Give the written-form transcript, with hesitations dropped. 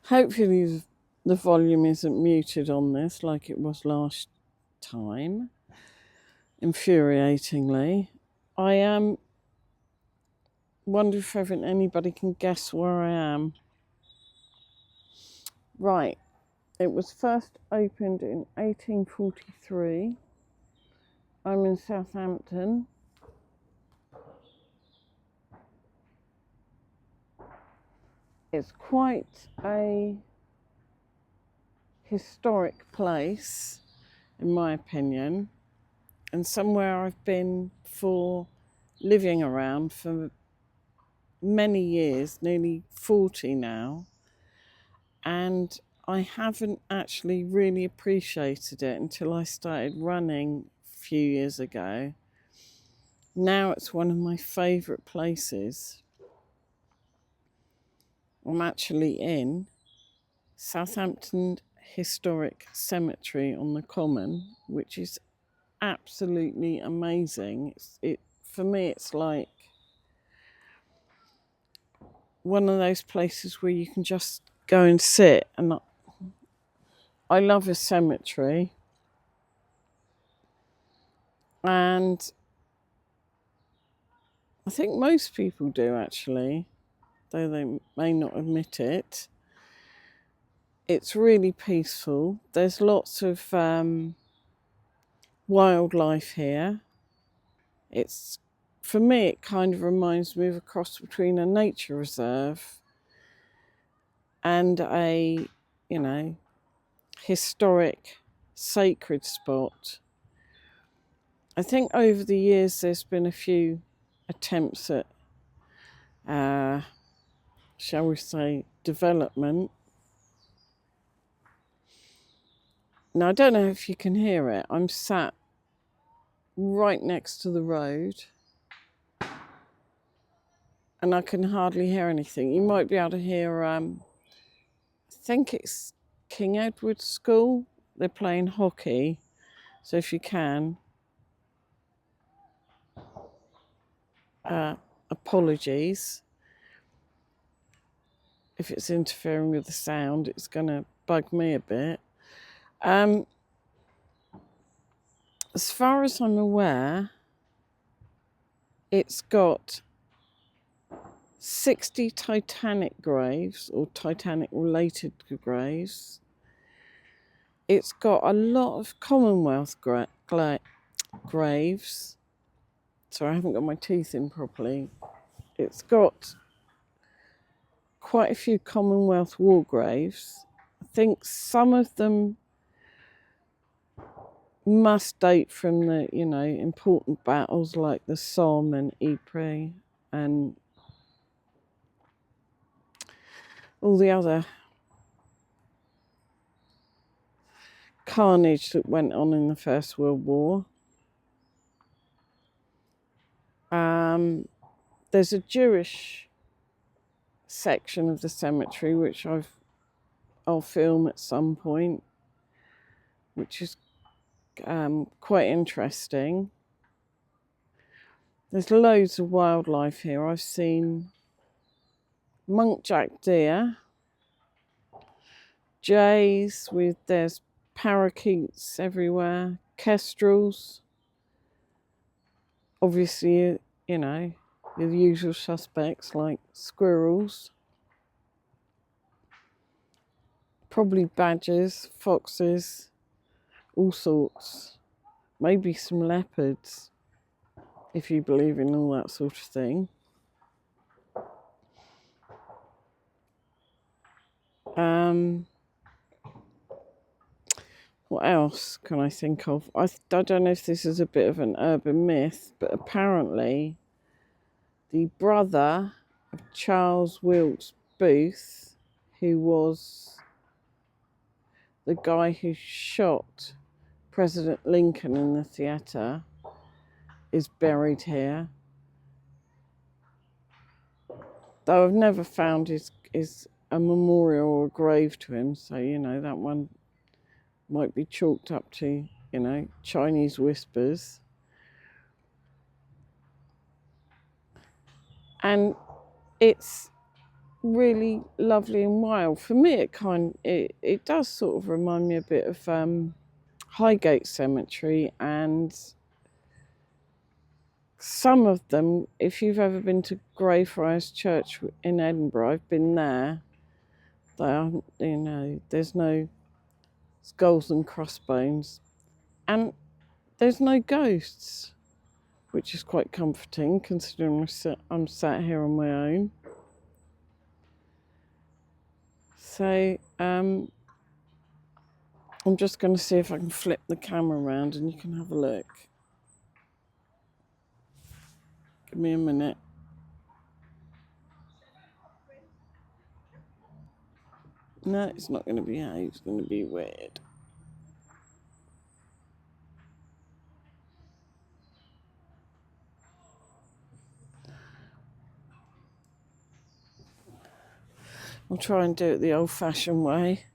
Hopefully the volume isn't muted on this like it was last time, infuriatingly. I wonder if anybody can guess where I am. Right, it was first opened in 1843. I'm in Southampton. It's quite a historic place, in my opinion, and somewhere I've been living around for many years, nearly 40 now, and I haven't actually really appreciated it until I started running a few years ago. Now it's one of my favourite places. I'm actually in Southampton Historic Cemetery on the Common, which is absolutely amazing. For me, it's like one of those places where you can just go and sit. And I love a cemetery, and I think most people do actually, though they may not admit it. It's really peaceful. There's lots of wildlife here. For me, it kind of reminds me of a cross between a nature reserve and a, historic sacred spot. I think over the years there's been a few attempts at, shall we say, development. Now, I don't know if you can hear it. I'm sat right next to the road and I can hardly hear anything. You might be able to hear, I think it's King Edward School. They're playing hockey. So if you can, apologies. If it's interfering with the sound, it's going to bug me a bit. As far as I'm aware, it's got 60 Titanic graves or Titanic related graves. It's got a lot of Commonwealth graves. Sorry, I haven't got my teeth in properly. It's got quite a few Commonwealth war graves. I think some of them must date from the, important battles like the Somme and Ypres and all the other carnage that went on in the First World War. There's a Jewish section of the cemetery which I'll film at some point, which is quite interesting. There's loads of wildlife here. I've seen muntjac deer, jays, there's parakeets everywhere, kestrels, obviously, the usual suspects like squirrels, probably badgers, foxes, all sorts, maybe some leopards, if you believe in all that sort of thing. What else can I think of? I don't know if this is a bit of an urban myth, but apparently the brother of Charles Wilkes Booth, who was the guy who shot President Lincoln in the theatre, is buried here. Though I've never found a memorial or a grave to him, so that one might be chalked up to Chinese whispers. And it's really lovely and wild. For me, it does sort of remind me a bit of Highgate Cemetery, and some of them, if you've ever been to Greyfriars Church in Edinburgh, I've been there. They are, there's no skulls and crossbones, and there's no ghosts, which is quite comforting considering I'm sat here on my own. So I'm just going to see if I can flip the camera around and you can have a look. Give me a minute. No, it's not going to behave. It's going to be weird. I'll try and do it the old-fashioned way.